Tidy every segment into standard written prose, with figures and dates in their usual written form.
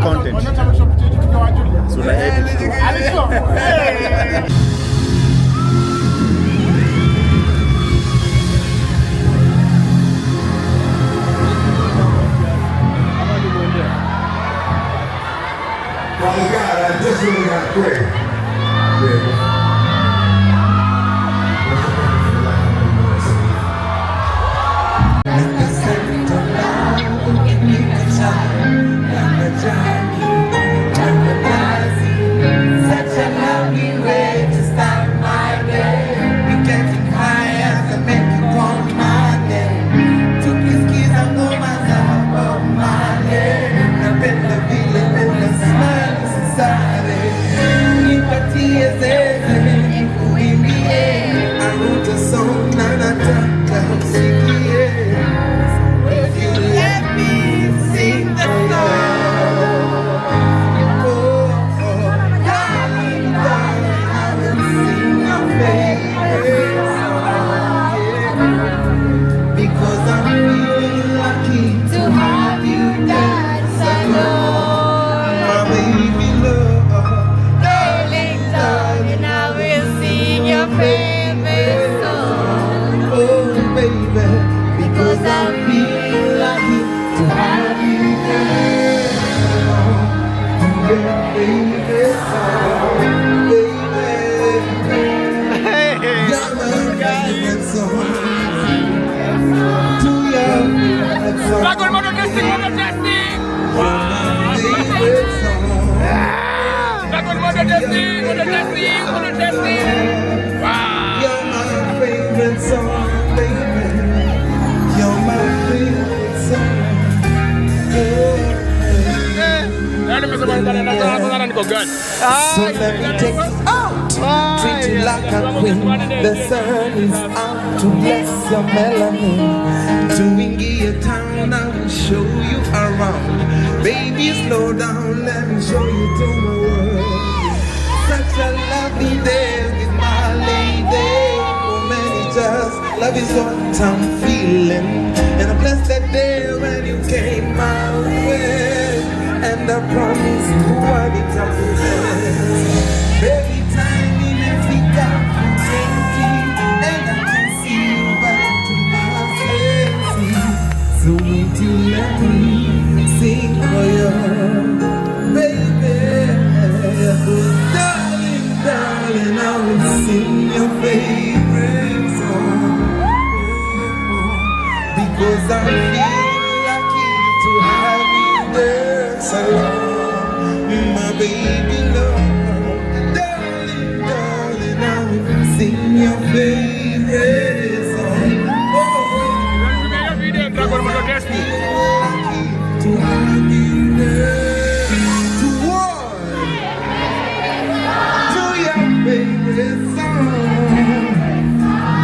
content. So na edit. Father God, I just really got to pray. Such a lovely way to start my day. We getting high as I make you call my name. Took his keys and go myself up my head. I've been the feeling with the smile of society. In the tears, in the air. I wrote a song and I talked about Siki. If you let me sing the song. Because I'm really lucky to have you dance alone. My baby love, darling, darling, I will sing your favorite song. Oh baby, because I'm really lucky to have you dance alone. To your favorite song, baby. You're my favorite song. Dragon Mother Testing, Mother Testing! Dragon Mother Testing, Mother Testing, Mother Testing! Wow! You're my favorite song, baby. You're my favorite song. So let me take you out, treat you like a queen. The sun is out to bless your melanin. To Wingy town, I will show you around. Baby, slow down, let me show you to my world. Such a lovely day with my lady. Oh, many just love is what I'm feeling. And I bless that day when you came my way. And I promise you what it's up to them. Every time in Africa, I'm thinking, and I can see you back to my senses. So won't you let me sing for you, baby? Darling, darling, I will sing your favorite song. Because I feel lucky to have you there. Salon, my baby love, darling, darling, I will sing your favorite song. To have you there, to one, to your favorite song.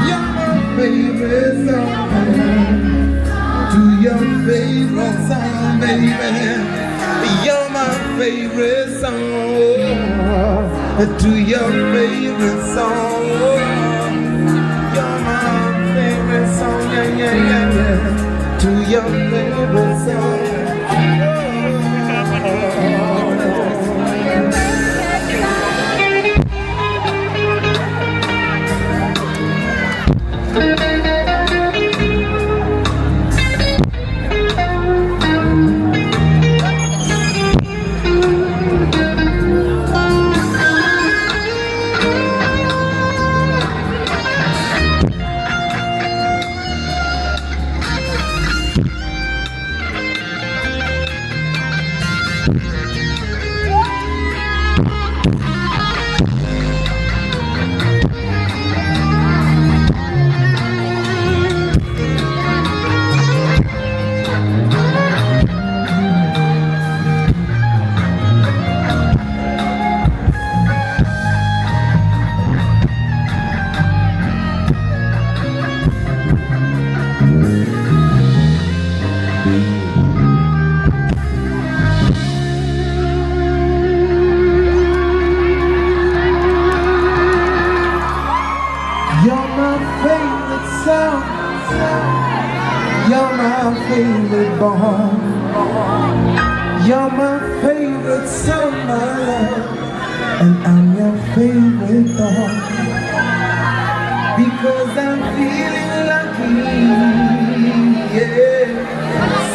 You're my favorite song. To your favorite song, baby. You're my favorite song. To your favorite song. You're my favorite song. Yeah, yeah, yeah, yeah. To your favorite song. You're my favorite boy. You're my favorite song, my love, and I'm your favorite dog. Because I'm feeling lucky, yeah,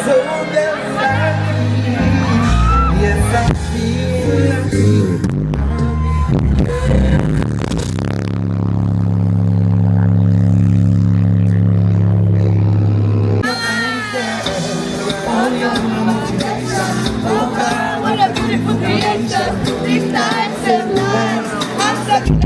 so damn lucky. Yes, I feel lucky. What a beautiful creation. These nights and lives. I'm stuck in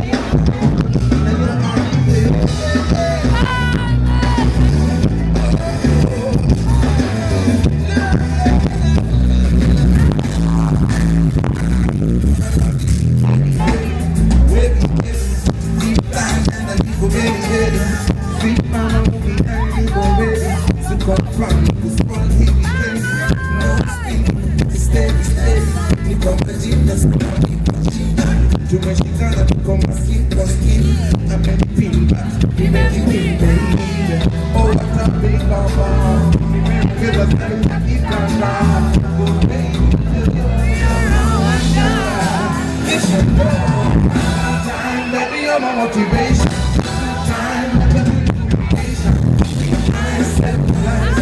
motivation. Time, motivation. I set lights.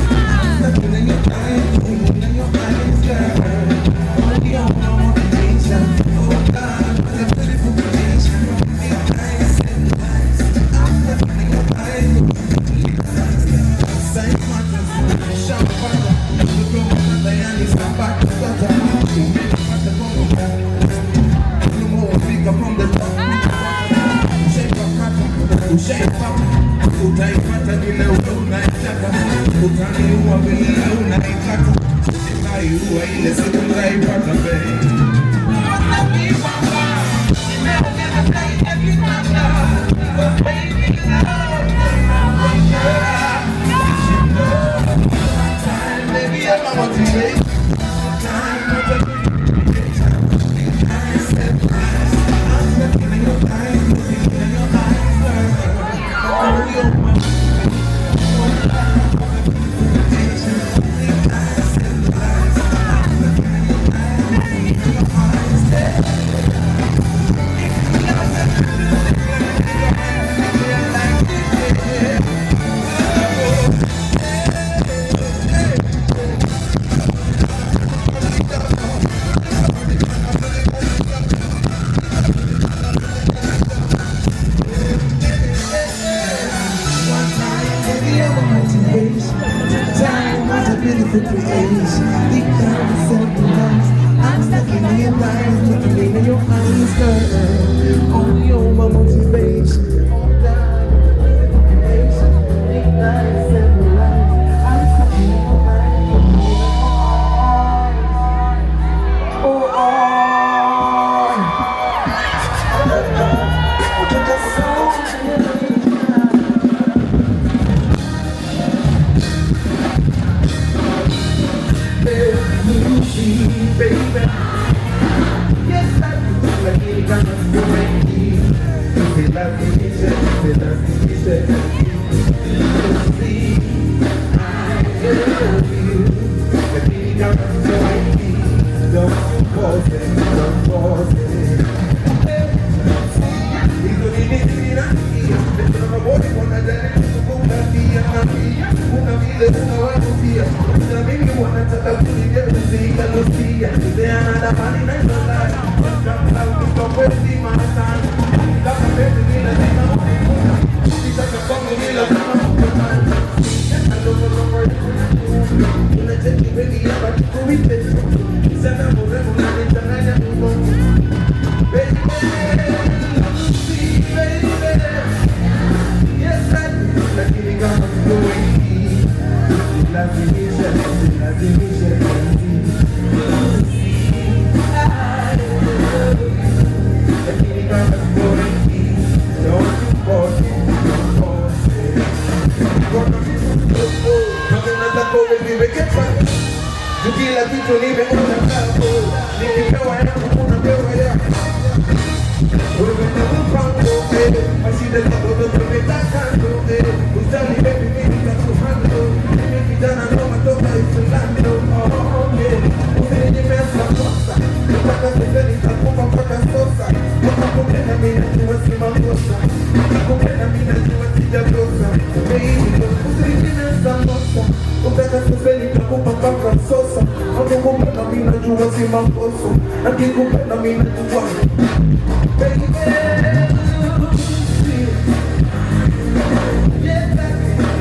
Nothing in your eyes, in your eyes, girl. Only on motivation. Oh God, what a beautiful creation. I set lights. Nothing in your eyes. Same matters, sharp fire. The glow of the hand is not back to gutter. No more pick up from the top. Ushaipa, utaipata vile unaitaka, utaniua vile unaitaka, utaiua ile siku utaipata babe. Beautiful creation, deep down inside your eyes. I'm stuck in your eyes, looking in your eyes, girl. Only you're my motivation. Oh God, beautiful creation, deep down inside your eyes. I'm stuck in your eyes, oh, baby. Yes, I do. Like you got us going deep. Feel like you said, feel like you said. See, I love you. Like you got us going deep. Don't pause it, don't pause it. Hizo nini zinanikia? Ndio mabodi wanadai kukumbia una vile unawavutia. Na mimi wanataka kunigeuza Lucia. They another man in the life. Come out to stop wasting my time. Kama mbele bila tena mwana. Sitaka kwangu bila kama unacheki wengi hapa tukuite. Sana mrembo na nichanganya mgongo. Baby, baby. Yes, I do. Lakini kama tukuite. Lazimisha, lazimisha. Kila kitu nimeona hapo, nikipewa yangu unapewa yako. Wewe ni mpango, mashida zako tumetaka ndoe. Usali baby mimi nitakuhandle. Mimi kijana ndo matoka Islando. Oh, yeah. nakikupenda mimi najua baby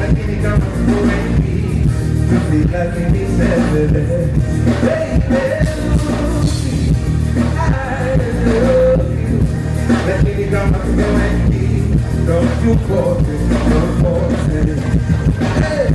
lakini kama kuwendi lakini sebele baby lakini kama kuwendi don't you force it, don't force it. Hey,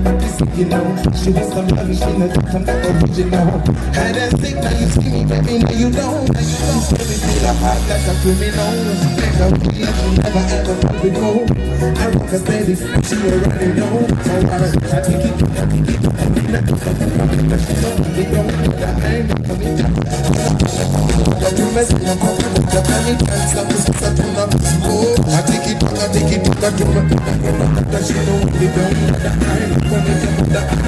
she was some loving, she knows I'm not original. Hide and seek, now you see me, baby, now you know. Now you know, baby, feel a heart like a criminal. Make a real, she never ever felt before. I rock a steady, she already know. So I take it, I take it, I take it, I take it. She don't know that I ain't coming down. Don't you mess with my coffee, with the panic, and some is a tune up. Oh, I take it, I take it, I do it. She don't know that I ain't coming down.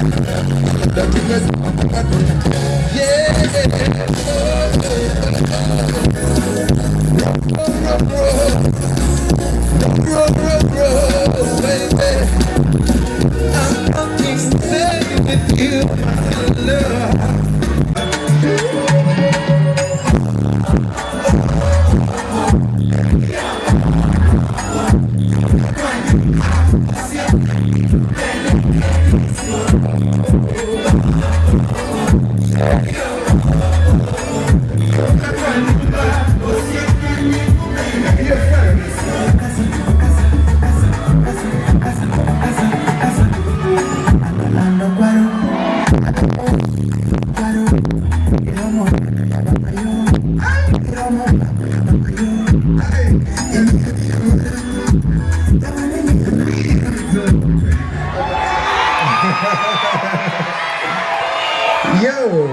Yo,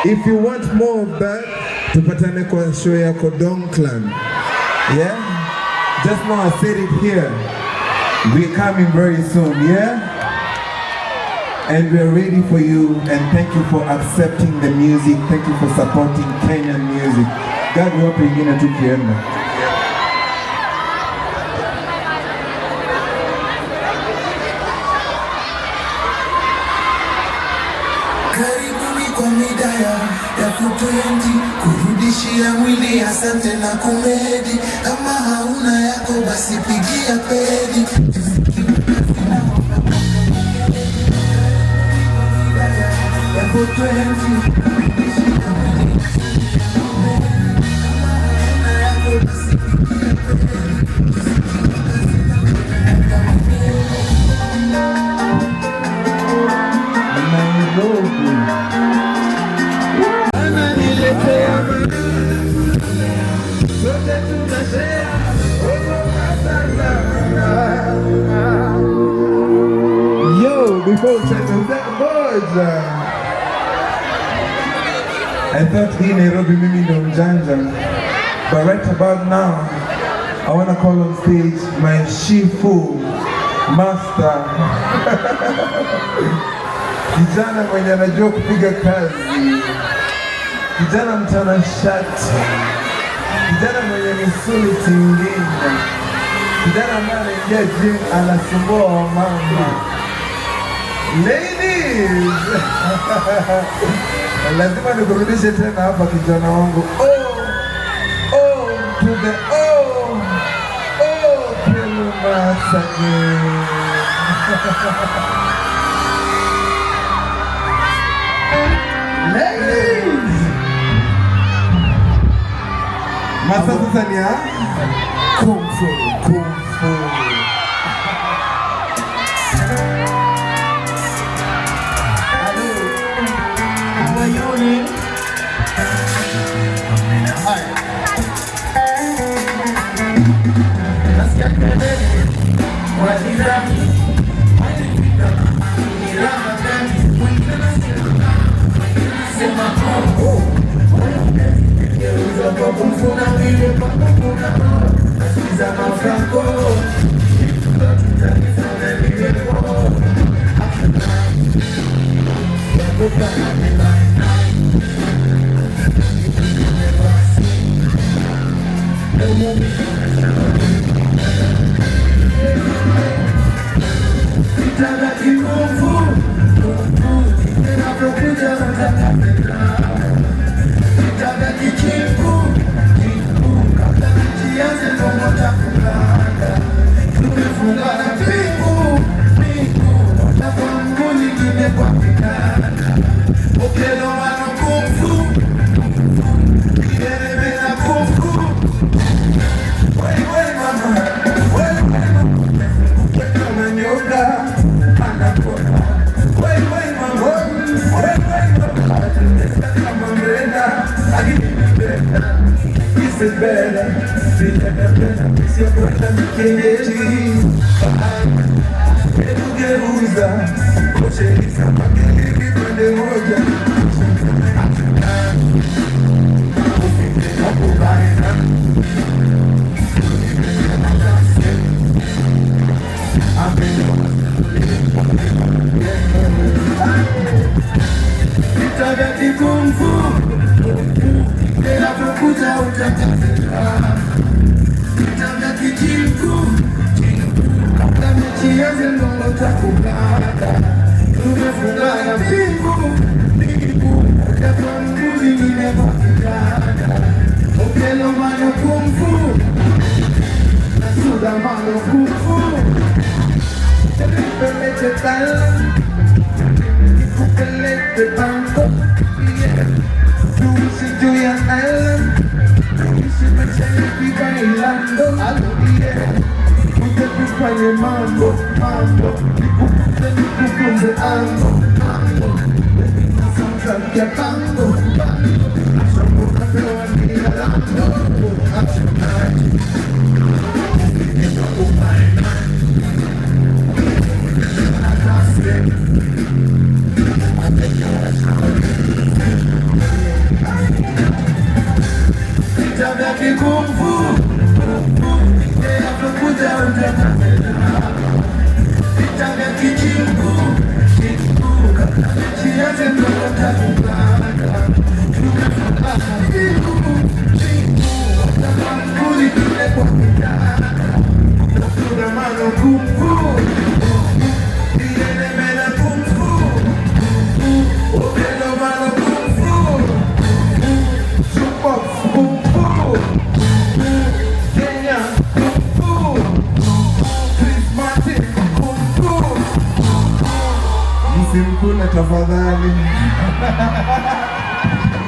if you want more of that, tupatane kwa show yako Don Clan. Yeah? Just know I said it here. We're coming very soon, yeah? And we're ready for you, and thank you for accepting the music. Thank you for supporting Kenyan music. God wape ingine tukienda. Karibuni kwa midaya ya kupendi, kurudishia mwili asante na kumedi. Kama hauna yako basi pigia pedi. Ya kupendi, kurudishia mwili asante na kumedi. Kama hauna yako Yo, before we try to that board. I thought hii Nairobi mimi ndo mjanja. But right about now, I want to call on stage my Shifu Master. Kijana mwenye anajua kupiga kazi. Kijana mtanashati. Kijana mwenye misuli tingine. Kijana ambaye anaingia gym anasumbua wamama. Ladies! Lazima nikurudishe tena hapa kijana wangu. Oh, to the Okello again. Ladies! Masa sasa ni ya Kung Fu.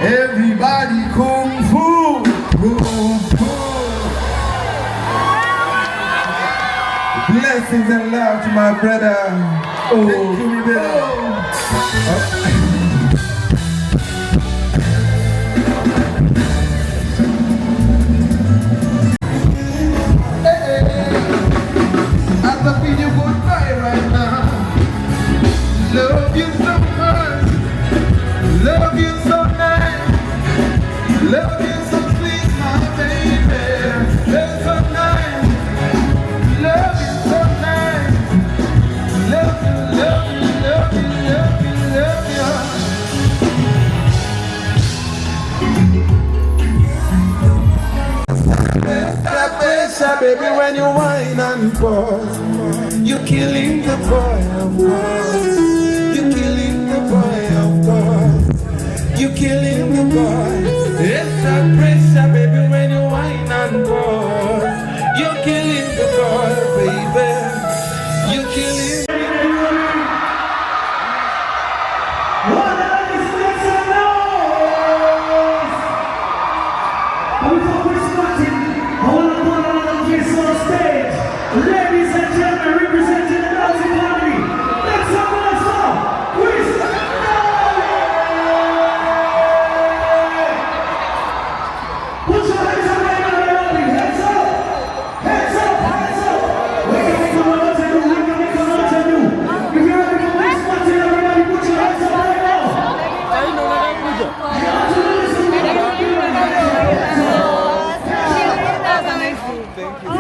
Everybody Kung Fu! Blessings and love to my brother. Thank you, brother. That pressure, baby, when you whine and pause, you killing the boy, of course. You killing the boy, of course. You killing the boy. It's that pressure, baby, when you whine and pause, you killing the boy, baby. You killing. Ladies and gentlemen, representing the Nazi family, let's have a song. With put your hands up, everybody. Hands up, hands up, hands up. We can make a lot to do. We can make a lot to do. If you're ready for this party, everybody, put your hands up right now. You have to listen to what I'm doing. Hands up.